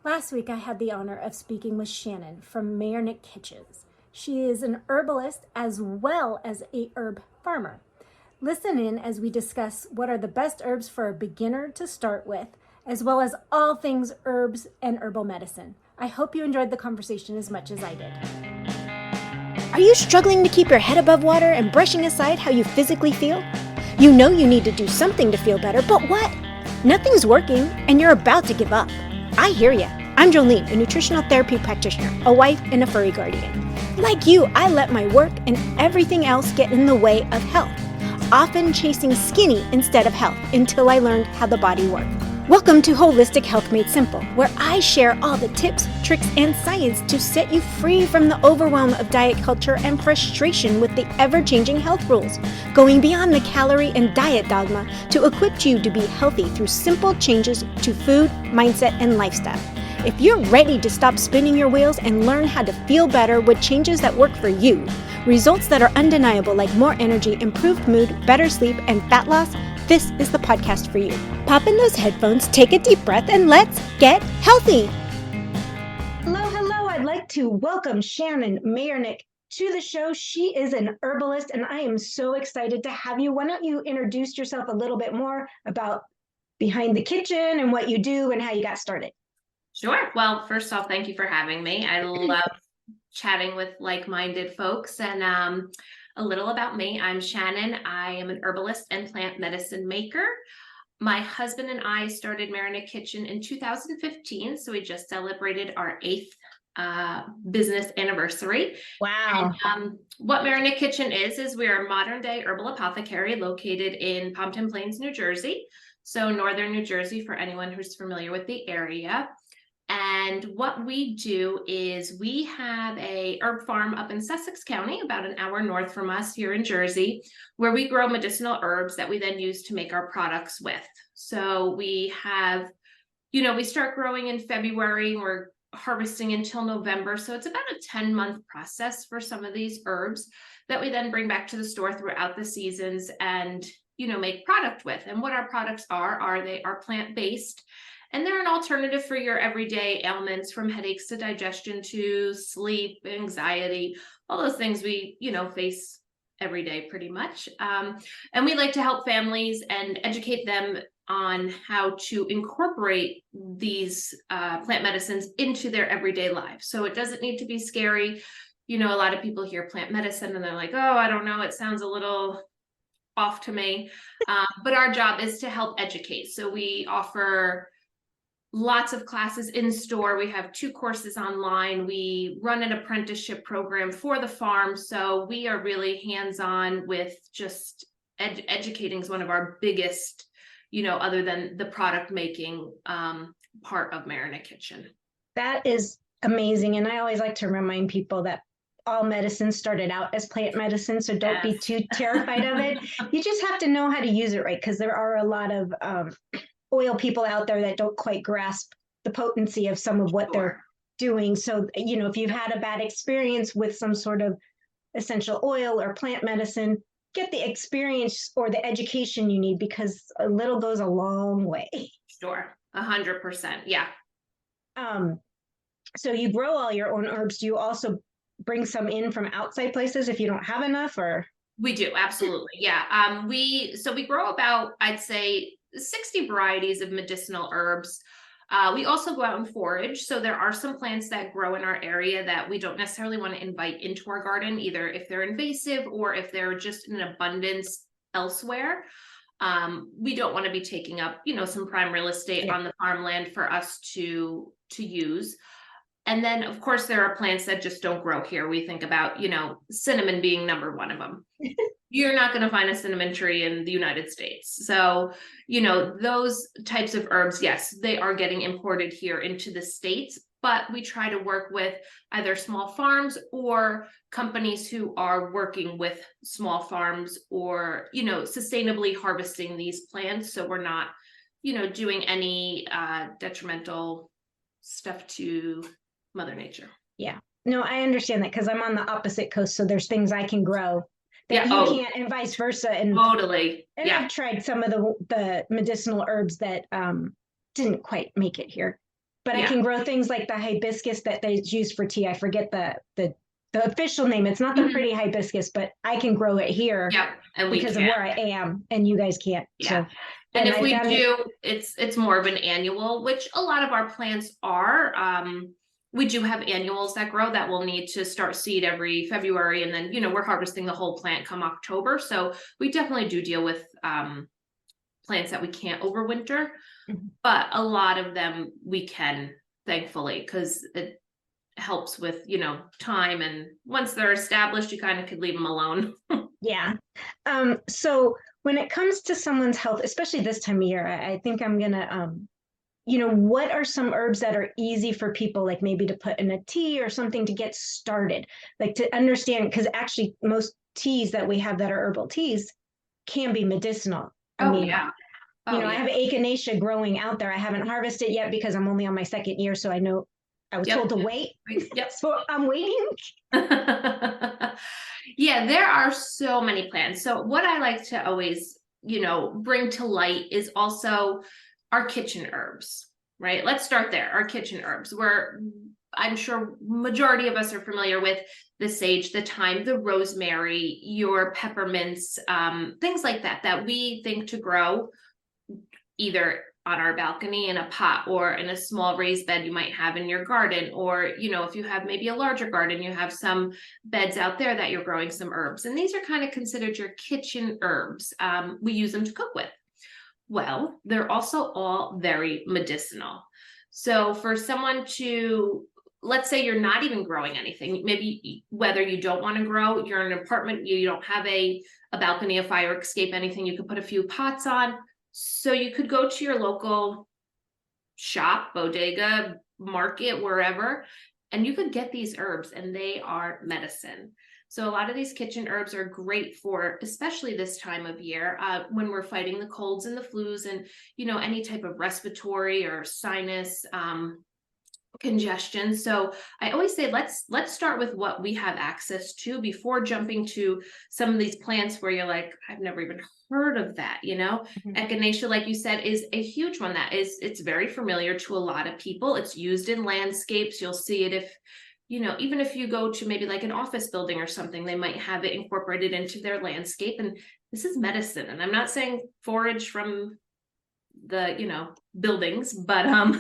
Last week, I had the honor of speaking with Shannon from Mayernik Kitchens. She is an herbalist as well as a herb farmer. Listen in as we discuss what are the best herbs for a beginner to start with, as well as all things herbs and herbal medicine. I hope you enjoyed the conversation as much as I did. Are you struggling to keep your head above water and brushing aside how you physically feel? You know you need to do something to feel better, but what? Nothing's working and you're about to give up. I hear ya. I'm Jolene, a nutritional therapy practitioner, a wife, and a furry guardian. Like you, I let my work and everything else get in the way of health, often chasing skinny instead of health until I learned how the body worked. Welcome to Holistic Health Made Simple, where I share all the tips, tricks, and science to set you free from the overwhelm of diet culture and frustration with the ever-changing health rules, going beyond the calorie and diet dogma to equip you to be healthy through simple changes to food, mindset, and lifestyle. If you're ready to stop spinning your wheels and learn how to feel better with changes that work for you, results that are undeniable like more energy, improved mood, better sleep, and fat loss, this is the podcast for you. Pop in those headphones, take a deep breath, and let's get healthy. Hello. I'd like to welcome Shannon Mayernik to the show. She is an herbalist, and I am so excited to have you. Why don't you introduce yourself a little bit more about behind the kitchen and what you do and how you got started? Sure. Well, first off, thank you for having me. I love chatting with like-minded folks. And a little about me. I'm Shannon. I am an herbalist and plant medicine maker. My husband and I started Mayernik Kitchen in 2015. So we just celebrated our 8th business anniversary. Wow. And, what Mayernik Kitchen is we are a modern day herbal apothecary located in Pompton Plains, New Jersey. So northern New Jersey for anyone who's familiar with the area. And what we do is we have a herb farm up in Sussex County, about an hour north from us here in Jersey, where we grow medicinal herbs that we then use to make our products with. So we have, we start growing in February, we're harvesting until November. So it's about a 10-month process for some of these herbs that we then bring back to the store throughout the seasons and, make product with. And what our products are they are plant-based. And they're an alternative for your everyday ailments, from headaches to digestion to sleep, anxiety, all those things we, face every day pretty much. And we like to help families and educate them on how to incorporate these plant medicines into their everyday lives. So it doesn't need to be scary. A lot of people hear plant medicine and they're like, oh, I don't know, it sounds a little off to me. But our job is to help educate. So we offer lots of classes in store. We have 2 courses online. We run an apprenticeship program for the farm. So we are really hands-on with just educating is one of our biggest, other than the product making part of Mayernik Kitchen. That is amazing. And I always like to remind people that all medicine started out as plant medicine. So don't be too terrified of it. You just have to know how to use it right, because there are a lot of oil people out there that don't quite grasp the potency of some of what they're doing. So, if you've had a bad experience with some sort of essential oil or plant medicine, get the experience or the education you need, because a little goes a long way. Sure. 100%. Yeah. So you grow all your own herbs. Do you also bring some in from outside places if you don't have enough, or? We do. Absolutely. Yeah. We grow about, I'd say, 60 varieties of medicinal herbs. We also go out and forage. So there are some plants that grow in our area that we don't necessarily want to invite into our garden, either if they're invasive or if they're just in abundance elsewhere. We don't want to be taking up, some prime real estate on the farmland for us to use. And then, of course, there are plants that just don't grow here. We think about, cinnamon being number one of them. You're not going to find a cinnamon tree in the United States. So, those types of herbs, yes, they are getting imported here into the States, but we try to work with either small farms or companies who are working with small farms or, sustainably harvesting these plants. So we're not, doing any detrimental stuff to Mother Nature. Yeah. No, I understand that, because I'm on the opposite coast. So there's things I can grow that you can't, and vice versa. And totally. And I've tried some of the medicinal herbs that didn't quite make it here. but I can grow things like the hibiscus that they use for tea. I forget the official name. It's not the pretty hibiscus, but I can grow it here and because of where I am, and you guys can't. Yeah. So, and if we do, it's more of an annual, which a lot of our plants are. We do have annuals that grow that will need to start seed every February, and then we're harvesting the whole plant come October. So we definitely do deal with plants that we can't overwinter, but a lot of them we can, thankfully, because it helps with time, and once they're established, you kind of could leave them alone. Yeah. So when it comes to someone's health, especially this time of year, I think I'm gonna what are some herbs that are easy for people, like maybe to put in a tea or something to get started, like to understand, because actually most teas that we have that are herbal teas can be medicinal. I mean, I have echinacea growing out there. I haven't harvested yet because I'm only on my second year, so I know I was told to wait. So I'm waiting. Yeah, there are so many plants. So what I like to always, bring to light is also our kitchen herbs, right? Let's start there. Our kitchen herbs, where I'm sure majority of us are familiar with the sage, the thyme, the rosemary, your peppermints, things like that, that we think to grow either on our balcony in a pot or in a small raised bed you might have in your garden, or if you have maybe a larger garden, you have some beds out there that you're growing some herbs, and these are kind of considered your kitchen herbs. We use them to cook with. Well, they're also all very medicinal. So for someone to, let's say you're not even growing anything, maybe whether you don't want to grow, you're in an apartment, you don't have a balcony, a fire escape, anything you could put a few pots on. So you could go to your local shop, bodega, market, wherever, and you could get these herbs, and they are medicine. So a lot of these kitchen herbs are great for, especially this time of year, when we're fighting the colds and the flus and, any type of respiratory or sinus congestion. So I always say, let's start with what we have access to before jumping to some of these plants where you're like, I've never even heard of that. Echinacea, like you said, is a huge one. It's very familiar to a lot of people. It's used in landscapes. You'll see it if, even if you go to maybe like an office building or something, they might have it incorporated into their landscape. And this is medicine. And I'm not saying forage from the buildings, but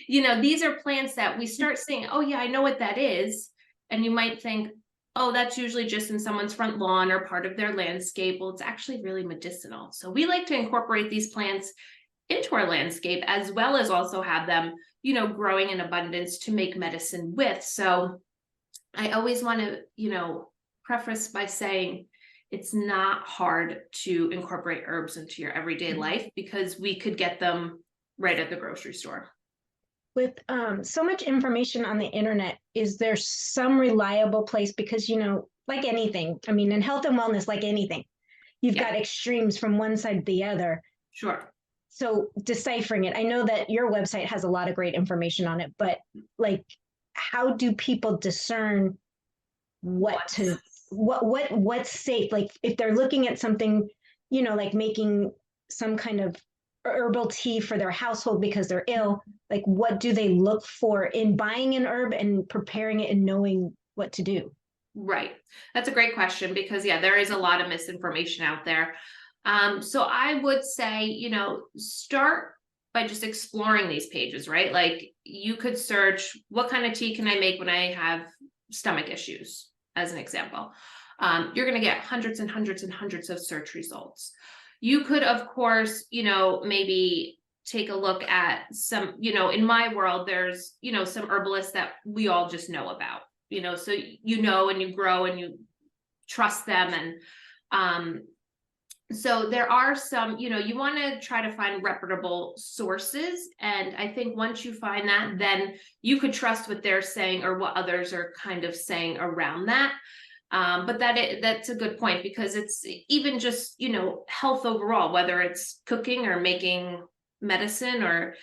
these are plants that we start seeing, oh yeah, I know what that is. And you might think, oh, that's usually just in someone's front lawn or part of their landscape. Well, it's actually really medicinal. So we like to incorporate these plants into our landscape, as well as also have them growing in abundance to make medicine with. So I always want to preface by saying it's not hard to incorporate herbs into your everyday life, because we could get them right at the grocery store. With so much information on the internet, is there some reliable place? Because, like anything, I mean, in health and wellness, like anything, you've got extremes from one side to the other. Sure. So deciphering it, I know that your website has a lot of great information on it, but like, how do people discern what's safe? Like if they're looking at something, like making some kind of herbal tea for their household because they're ill, like what do they look for in buying an herb and preparing it and knowing what to do? Right. That's a great question, because there is a lot of misinformation out there. So I would say, start by just exploring these pages, right? Like you could search, what kind of tea can I make when I have stomach issues, as an example. You're going to get hundreds and hundreds and hundreds of search results. You could, of course, maybe take a look at some, in my world, there's, some herbalists that we all just know about, so and you grow and you trust them. And so there are some, you want to try to find reputable sources. And I think once you find that, then you could trust what they're saying or what others are kind of saying around that. But that's a good point, because it's even just, health overall, whether it's cooking or making medicine or,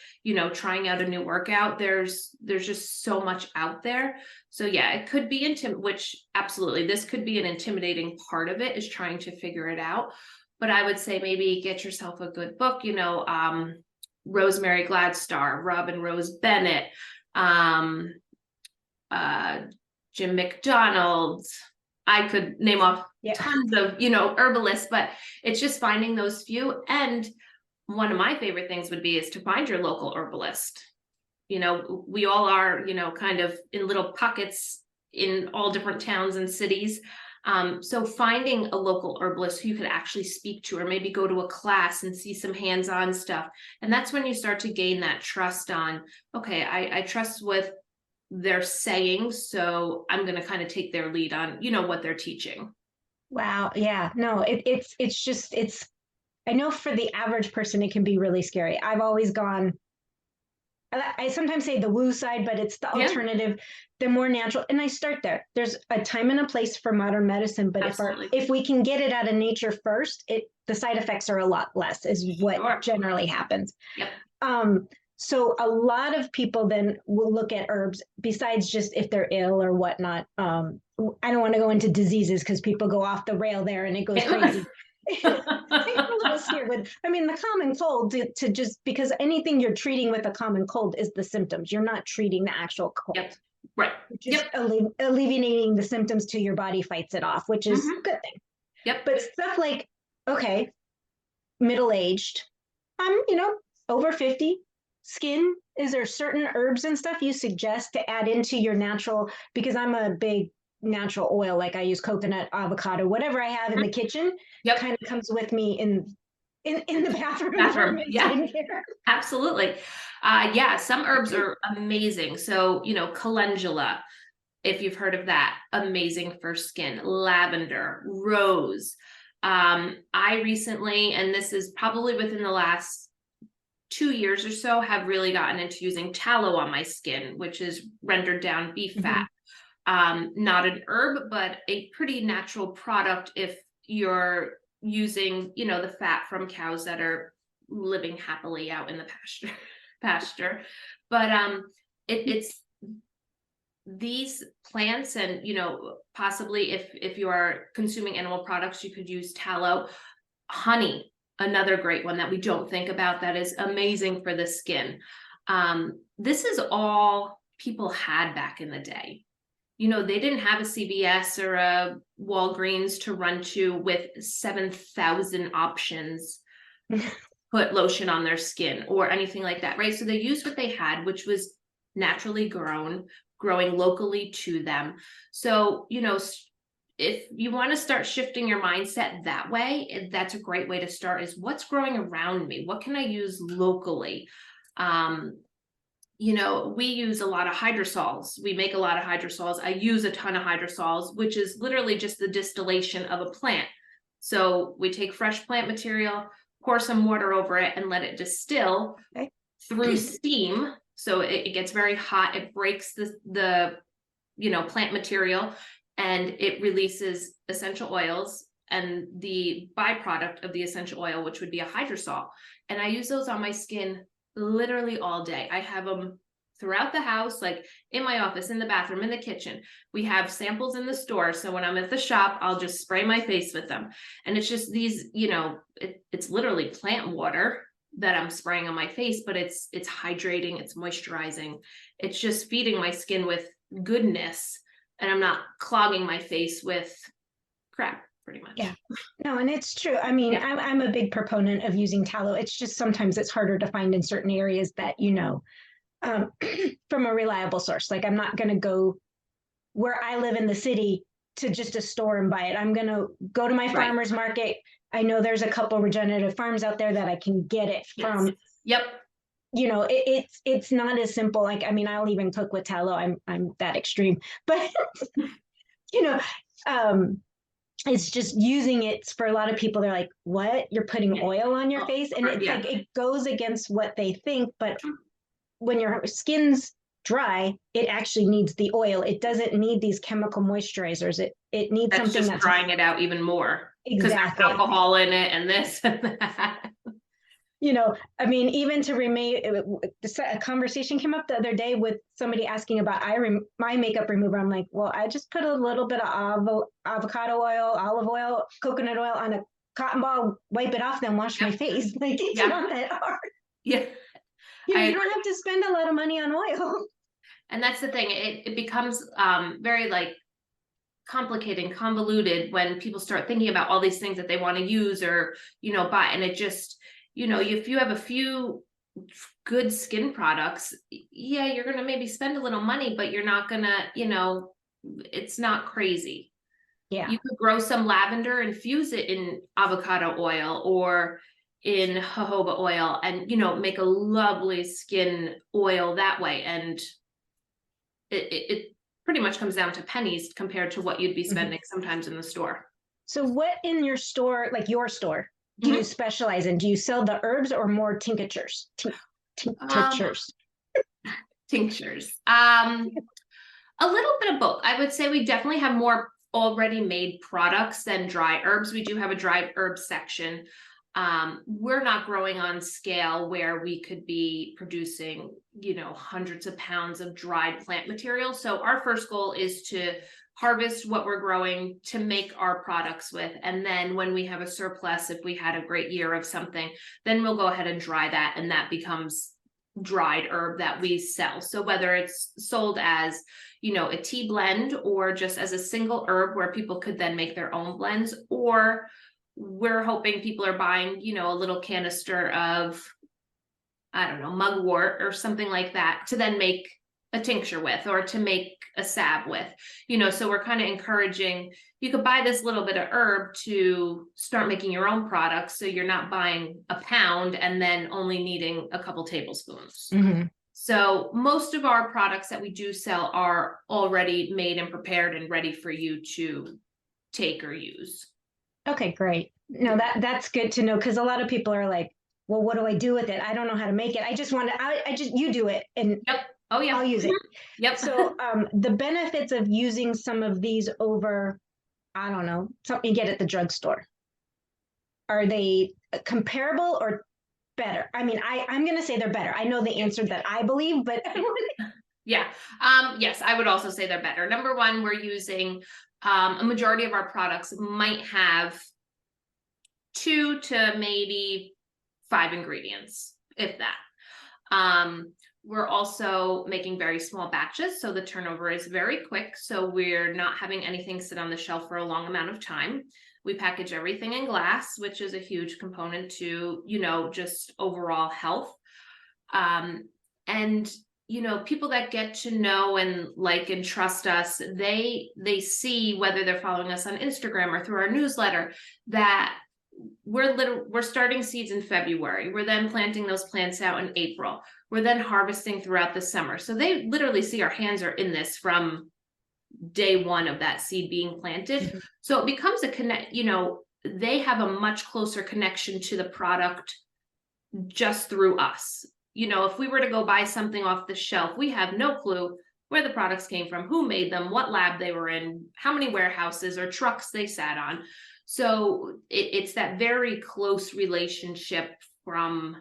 trying out a new workout, there's just so much out there. So it could be which absolutely, this could be an intimidating part of it, is trying to figure it out. But I would say maybe get yourself a good book, Rosemary Gladstar, Robin Rose Bennett, Jim McDonald. I could name off tons of, herbalists, but it's just finding those few. And one of my favorite things would be is to find your local herbalist. We all are, kind of in little pockets in all different towns and cities. So finding a local herbalist who you could actually speak to, or maybe go to a class and see some hands-on stuff. And that's when you start to gain that trust on, okay, I trust what they're saying, so I'm going to kind of take their lead on, what they're teaching. Wow. Yeah. No, it's I know for the average person, it can be really scary. I've always gone, I sometimes say the woo side, but it's the alternative, the more natural. And I start there. There's a time and a place for modern medicine, but if we can get it out of nature first, the side effects are a lot less, is what generally happens. Yep. So a lot of people then will look at herbs besides just if they're ill or whatnot. I don't want to go into diseases because people go off the rail there and it goes crazy. I'm a little scared with, the common cold to just, because anything you're treating with a common cold is the symptoms. You're not treating the actual cold. Yep. Right. Just alleviating the symptoms till your body fights it off, which is a good thing. Yep. But stuff like, okay, middle-aged, I'm, over 50, skin, is there certain herbs and stuff you suggest to add into your natural, because I'm a big natural oil, like I use coconut, avocado, whatever I have in the kitchen, kind of comes with me in the bathroom. Yeah, absolutely. Some herbs are amazing. So, calendula, if you've heard of that, amazing for skin. Lavender, rose. I recently, and this is probably within the last 2 years or so, have really gotten into using tallow on my skin, which is rendered down beef fat. Not an herb, but a pretty natural product if you're using, the fat from cows that are living happily out in the pasture. But it's these plants, and possibly if you are consuming animal products, you could use tallow. Honey, another great one that we don't think about that is amazing for the skin. This is all people had back in the day. They didn't have a CVS or a Walgreens to run to with 7,000 options, put lotion on their skin or anything like that, right? So they used what they had, which was naturally growing locally to them. So, if you want to start shifting your mindset that way, that's a great way to start, is what's growing around me? What can I use locally? We use a lot of hydrosols. We make a lot of hydrosols. I use a ton of hydrosols, which is literally just the distillation of a plant. So we take fresh plant material, pour some water over it, and let it distill through steam. So it gets very hot. It breaks the plant material, and it releases essential oils and the byproduct of the essential oil, which would be a hydrosol. And I use those on my skin literally all day. I have them throughout the house, like in my office, in the bathroom, in the kitchen. We have samples in the store. So when I'm at the shop, I'll just spray my face with them. And it's just these, it's literally plant water that I'm spraying on my face, but it's hydrating, it's moisturizing. It's just feeding my skin with goodness. And I'm not clogging my face with crap, pretty much. Yeah. No, and it's true. I'm a big proponent of using tallow. It's just sometimes it's harder to find in certain areas that, from a reliable source. Like I'm not going to go where I live in the city to just a store and buy it. I'm going to go to my farmer's market. I know there's a couple regenerative farms out there that I can get it from. Yep. It's not as simple. Like, I'll even cook with tallow. I'm that extreme, but it's just using it for a lot of people. They're like, what? You're putting oil on your face? And it's like, it goes against what they think. But when your skin's dry, it actually needs the oil. It doesn't need these chemical moisturizers. It needs something that's drying it out even more. Exactly. Because there's alcohol in it and this and that. Even to remain, a conversation came up the other day with somebody asking about my makeup remover. I'm like, well, I just put a little bit of avocado oil, olive oil, coconut oil on a cotton ball, wipe it off, then wash my face. Like, it's not that hard. Yeah. You don't have to spend a lot of money on oil. And that's the thing. It becomes very like complicated and convoluted when people start thinking about all these things that they want to use or, buy. And it just, if you have a few good skin products, yeah, you're going to maybe spend a little money, but you're not going to, it's not crazy. Yeah. You could grow some lavender, infuse it in avocado oil or in jojoba oil and, make a lovely skin oil that way. And it pretty much comes down to pennies compared to what you'd be spending sometimes in the store. So what in your store, like your store, do you specialize in? Do you sell the herbs or more tinctures? Tinctures. Tinctures. A little bit of both. I would say we definitely have more already made products than dry herbs. We do have a dry herb section. We're not growing on scale where we could be producing, hundreds of pounds of dried plant material. So our first goal is to harvest what we're growing to make our products with. And then when we have a surplus, if we had a great year of something, then we'll go ahead and dry that. And that becomes dried herb that we sell. So whether it's sold as, a tea blend or just as a single herb where people could then make their own blends, or we're hoping people are buying, a little canister of, I don't know, mugwort or something like that to then make a tincture with or to make a salve with, so we're kind of encouraging, you could buy this little bit of herb to start making your own products. So you're not buying a pound and then only needing a couple tablespoons. So most of our products that we do sell are already made and prepared and ready for you to take or use. Okay, great. No, that's good to know, because a lot of people are like, well, what do I do with it? I don't know how to make it. I just want to, you do it and Yep. Oh yeah. I'll use it. Yep. So the benefits of using some of these over, I don't know, something you get at the drugstore, are they comparable or better? I mean, I'm going to say they're better. I know the answer that I believe, but yeah. Yes, I would also say they're better. Number one, we're using a majority of our products might have 2 to maybe 5 ingredients, if that. We're also making very small batches, so the turnover is very quick. So we're not having anything sit on the shelf for a long amount of time. We package everything in glass, which is a huge component to, just overall health. And people that get to know and like and trust us, they see, whether they're following us on Instagram or through our newsletter, that we're starting seeds in February. We're then planting those plants out in April. We're then harvesting throughout the summer. So they literally see our hands are in this from day one of that seed being planted. So it becomes a connect, they have a much closer connection to the product just through us. If we were to go buy something off the shelf, we have no clue where the products came from, who made them, what lab they were in, how many warehouses or trucks they sat on. So it's that very close relationship from,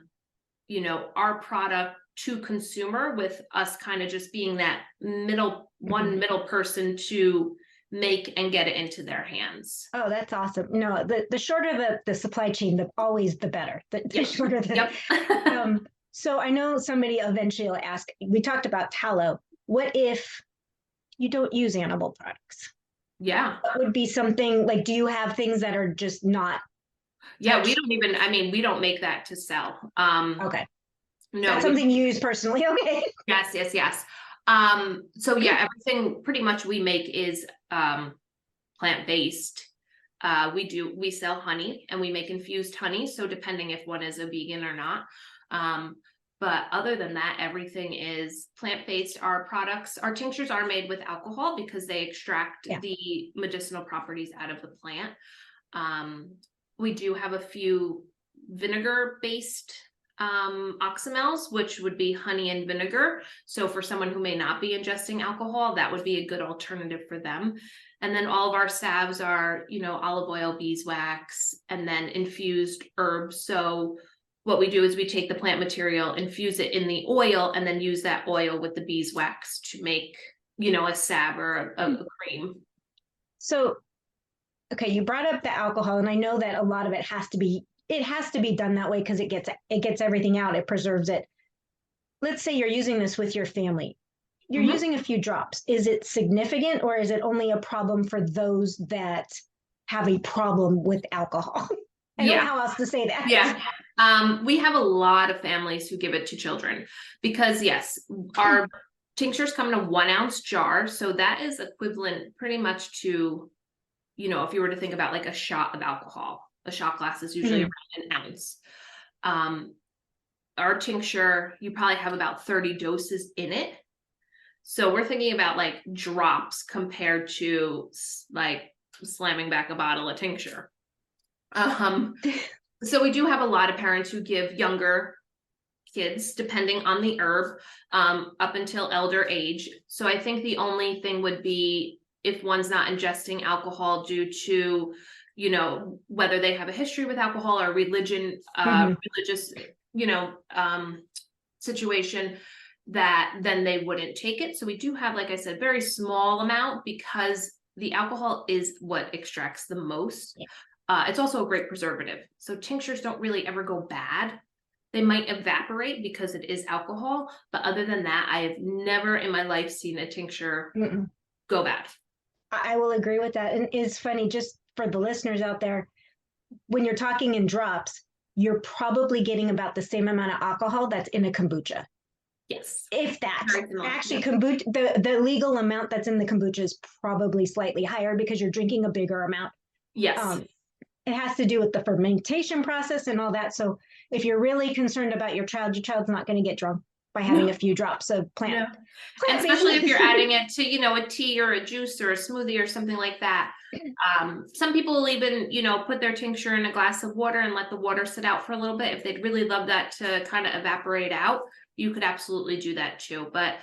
our product to consumer, with us kind of just being that middle person to make and get it into their hands. Oh, that's awesome. No, the shorter the supply chain, always the better. The shorter the. Yep. So I know somebody eventually will ask, we talked about tallow. What if you don't use animal products? Yeah. What would be something like, do you have things that are just not? Yeah, we don't make that to sell. Okay. No. That's something you use personally. Okay. Yes. So yeah, everything pretty much we make is plant-based. We sell honey and we make infused honey. So depending if one is a vegan or not. But other than that, everything is plant-based. Our tinctures are made with alcohol because they extract the medicinal properties out of the plant. We do have a few vinegar-based oxymels, which would be honey and vinegar. So for someone who may not be ingesting alcohol, that would be a good alternative for them. And then all of our salves are, olive oil, beeswax, and then infused herbs. So what we do is we take the plant material, infuse it in the oil, and then use that oil with the beeswax to make, a salve or a cream. So, okay, you brought up the alcohol, and I know that a lot of it has to be done that way because it gets everything out. It preserves it. let's say you're using this with your family. You're Mhm. using a few drops. Is it significant, or is it only a problem for those that have a problem with alcohol? I don't know Yeah. how else to say that. Yeah. We have a lot of families who give it to children because, yes, our tinctures come in a 1 ounce jar. So that is equivalent pretty much to, if you were to think about like a shot of alcohol, a shot glass is usually Mhm. around an ounce. Our tincture, you probably have about 30 doses in it. So we're thinking about like drops compared to like slamming back a bottle of tincture. So we do have a lot of parents who give younger kids, depending on the herb, up until elder age. So I think the only thing would be if one's not ingesting alcohol due to, whether they have a history with alcohol or religious, you know, um, situation, that then they wouldn't take it. So we do have, like I said, very small amount because the alcohol is what extracts the most. Yeah. It's also a great preservative. So tinctures don't really ever go bad. They might evaporate because it is alcohol, but other than that, I have never in my life seen a tincture Mm-mm. go bad. I will agree with that. And it's funny, just for the listeners out there, when you're talking in drops, you're probably getting about the same amount of alcohol that's in a kombucha. Yes. If that. Very similar. Actually, kombucha, the legal amount that's in the kombucha is probably slightly higher because you're drinking a bigger amount. Yes. It has to do with the fermentation process and all that. So if you're really concerned about your child's not going to get drunk by having a few drops of plant. No. And especially if you're adding it to, a tea or a juice or a smoothie or something like that. Some people will even, put their tincture in a glass of water and let the water sit out for a little bit. If they'd really love that to kind of evaporate out, you could absolutely do that too. But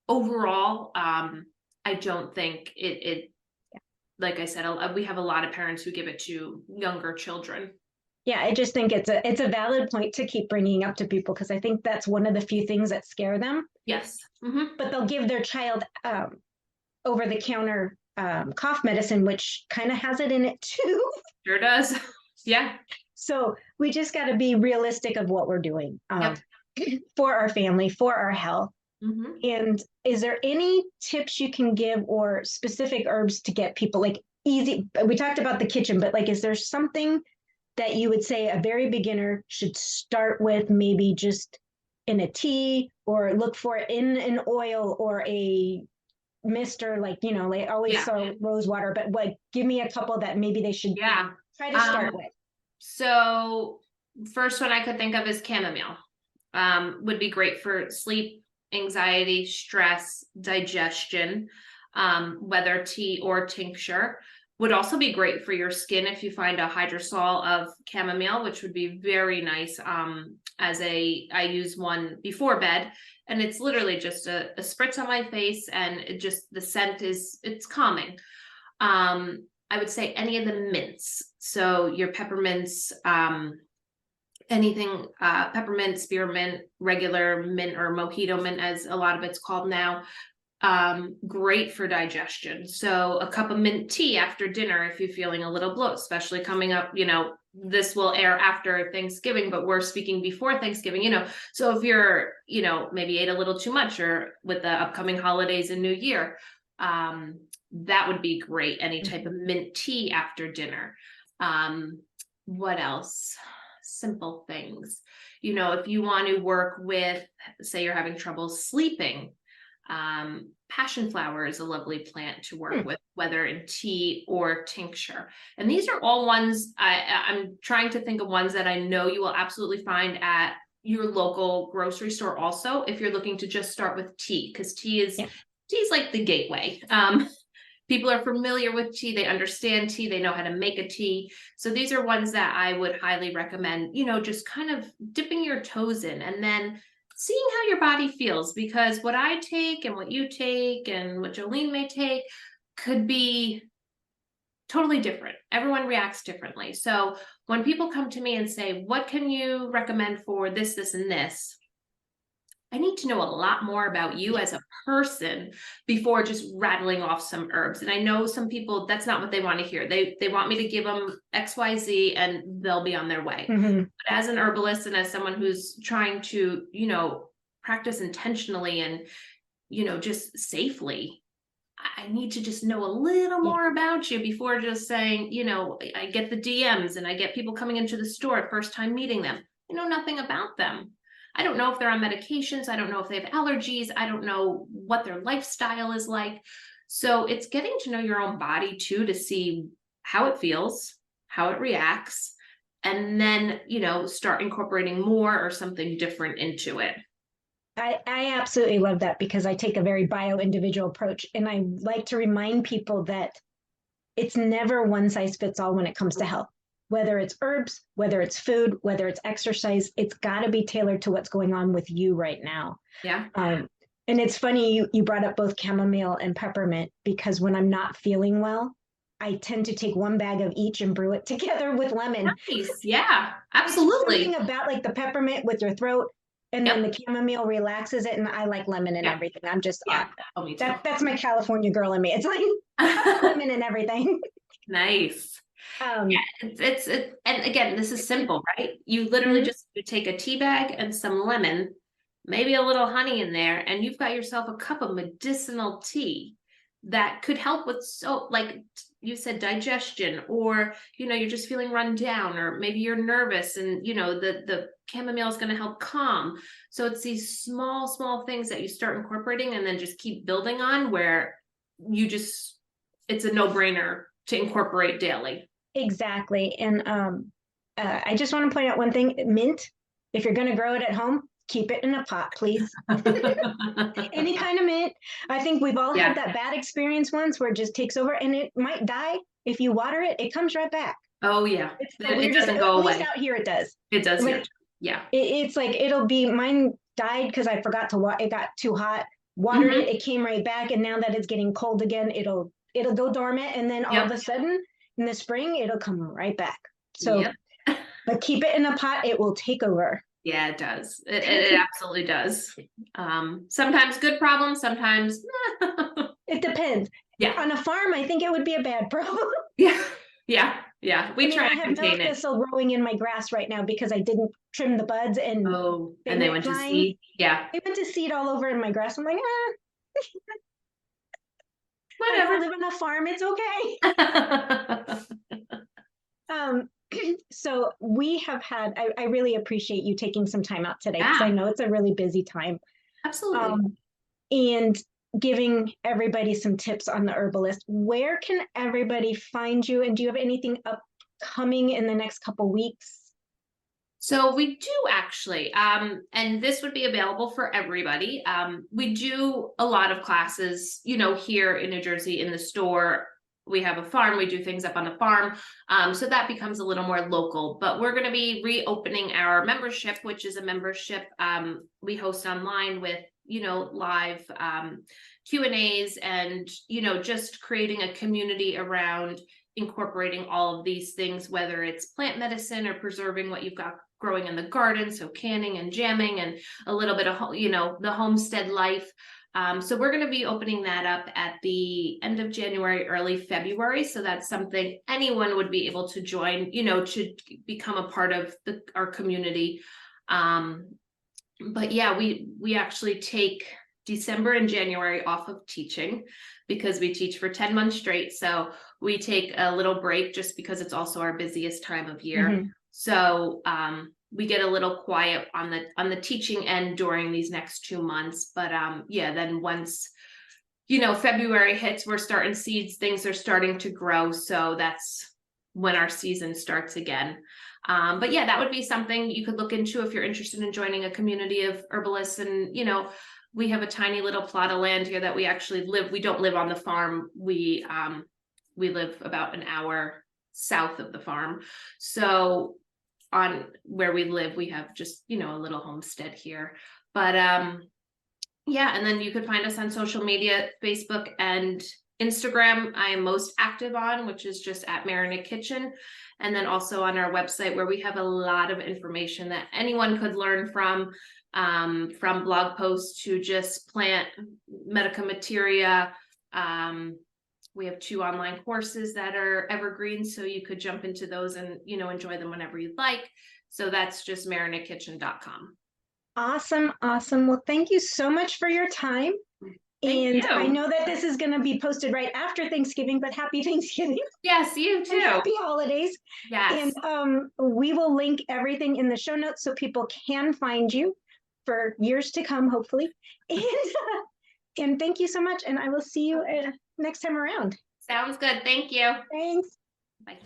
overall, I don't think it like I said, we have a lot of parents who give it to younger children. Yeah, I just think it's a valid point to keep bringing up to people because I think that's one of the few things that scare them. Yes. Mm-hmm. But they'll give their child over the counter cough medicine, which kind of has it in it too. Sure does. Yeah. So we just got to be realistic of what we're doing Yep. for our family, for our health. Mm-hmm. And is there any tips you can give or specific herbs to get people like easy? We talked about the kitchen, but like, is there something that you would say a very beginner should start with, maybe just in a tea or look for it in an oil or a mister, like, they always saw rose water, but like, give me a couple that maybe they should try to start with. So first one I could think of is chamomile. Would be great for sleep, anxiety, stress, digestion, whether tea or tincture. Would also be great for your skin if you find a hydrosol of chamomile, which would be very nice. I use one before bed, and it's literally just a spritz on my face, and the scent it's calming. I would say any of the mints. So your peppermints, anything, peppermint, spearmint, regular mint, or mojito mint, as a lot of it's called now. Great for digestion. So a cup of mint tea after dinner if you're feeling a little bloat, especially coming up, this will air after Thanksgiving, but we're speaking before Thanksgiving, so if you're, maybe ate a little too much, or with the upcoming holidays and New Year, that would be great. Any type of mint tea after dinner. What else? Simple things. If you want to work with, say you're having trouble sleeping, passion flower is a lovely plant to work with, whether in tea or tincture. And these are all ones I'm trying to think of ones that I know you will absolutely find at your local grocery store also, if you're looking to just start with tea, because tea's like the gateway. People are familiar with tea, they understand tea, they know how to make a tea. So these are ones that I would highly recommend, just kind of dipping your toes in and then seeing how your body feels, because what I take and what you take and what Jolene may take could be totally different. Everyone reacts differently. So when people come to me and say, what can you recommend for this, this, and this? I need to know a lot more about you as a person before just rattling off some herbs. And I know some people, that's not what they want to hear. They want me to give them X, Y, Z, and they'll be on their way. Mm-hmm. But as an herbalist and as someone who's trying to, practice intentionally and, just safely, I need to just know a little more about you before just saying, I get the DMs and I get people coming into the store first time meeting them. I know nothing about them. I don't know if they're on medications. I don't know if they have allergies. I don't know what their lifestyle is like. So it's getting to know your own body too, to see how it feels, how it reacts, and then, start incorporating more or something different into it. I absolutely love that because I take a very bio-individual approach. And I like to remind people that it's never one size fits all when it comes to health. Whether it's herbs, whether it's food, whether it's exercise, it's got to be tailored to what's going on with you right now. Yeah. And it's funny, you brought up both chamomile and peppermint, because when I'm not feeling well, I tend to take one bag of each and brew it together with lemon. Nice. Yeah, absolutely. Something about like the peppermint with your throat, and then the chamomile relaxes it, and I like lemon and everything. I'm just Oh, me too. that's my California girl in me. It's like lemon and everything. Nice. It's and again, this is simple, right? You literally just take a tea bag and some lemon, maybe a little honey in there, and you've got yourself a cup of medicinal tea that could help with, so like you said, digestion, or you're just feeling run down, or maybe you're nervous, and the chamomile is going to help calm. So it's these small things that you start incorporating and then just keep building on, where it's a no-brainer to incorporate daily. Exactly. And I just want to point out one thing: mint. If you're going to grow it at home, keep it in a pot, please. Any kind of mint. I think we've all had that bad experience once where it just takes over, and it might die. If you water it, it comes right back. Oh yeah. It doesn't go away. At least out here it does. It does. Like, yeah. It's like, mine died because I forgot to water. It got too hot. Watered it. It came right back. And now that it's getting cold again, it'll go dormant. And then all of a sudden in the spring, it'll come right back. So, but keep it in a pot. It will take over. Yeah, it does. It absolutely does. Sometimes good problems, sometimes it depends. Yeah. On a farm, I think it would be a bad problem. Yeah. We try to contain it. I have thistle growing in my grass right now because I didn't trim the buds, and they went to seed. Yeah. They went to seed all over in my grass. I'm like, whatever. I live on a farm. It's okay. So we have had, I really appreciate you taking some time out today, because I know it's a really busy time. Absolutely. And giving everybody some tips on the herbalist. Where can everybody find you? And do you have anything upcoming in the next couple weeks? So we do actually, and this would be available for everybody. We do a lot of classes, here in New Jersey in the store. We have a farm, we do things up on the farm. So that becomes a little more local, but we're going to be reopening our membership, which is a membership we host online with, live Q&As, and, just creating a community around incorporating all of these things, whether it's plant medicine or preserving what you've got growing in the garden. So canning and jamming and a little bit of, the homestead life. So we're going to be opening that up at the end of January, early February. So that's something anyone would be able to join, to become a part of our community. But yeah, we actually take December and January off of teaching because we teach for 10 months straight. So we take a little break just because it's also our busiest time of year. So we get a little quiet on the teaching end during these next 2 months. But then once, February hits, we're starting seeds, things are starting to grow. So that's when our season starts again. But yeah, that would be something you could look into if you're interested in joining a community of herbalists. And, we have a tiny little plot of land here that we actually live. We don't live on the farm. We live about an hour south of the farm. So on where we live, we have just, a little homestead here. But and then you could find us on social media, Facebook and Instagram. I am most active on, which is just at Mayernik Kitchen. And then also on our website, where we have a lot of information that anyone could learn from blog posts to just plant medica materia. We have 2 online courses that are evergreen, so you could jump into those and, enjoy them whenever you'd like. So that's just MayernikKitchen.com. Awesome. Awesome. Well, thank you so much for your time. Thank And you. I know that this is going to be posted right after Thanksgiving, but happy Thanksgiving Yes, you and too. happy holidays. Yes. And we will link everything in the show notes so people can find you for years to come, hopefully. And thank you so much. And I will see you next time around. Sounds good. Thank you. Thanks. Bye.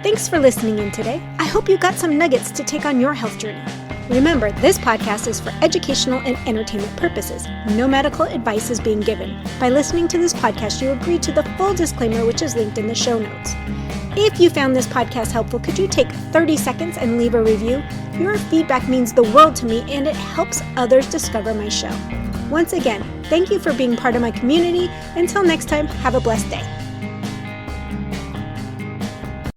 Thanks for listening in today. I hope you got some nuggets to take on your health journey. Remember, this podcast is for educational and entertainment purposes. No medical advice is being given. By listening to this podcast, you agree to the full disclaimer, which is linked in the show notes. If you found this podcast helpful, could you take 30 seconds and leave a review? Your feedback means the world to me, and it helps others discover my show. Once again, thank you for being part of my community. Until next time, have a blessed day.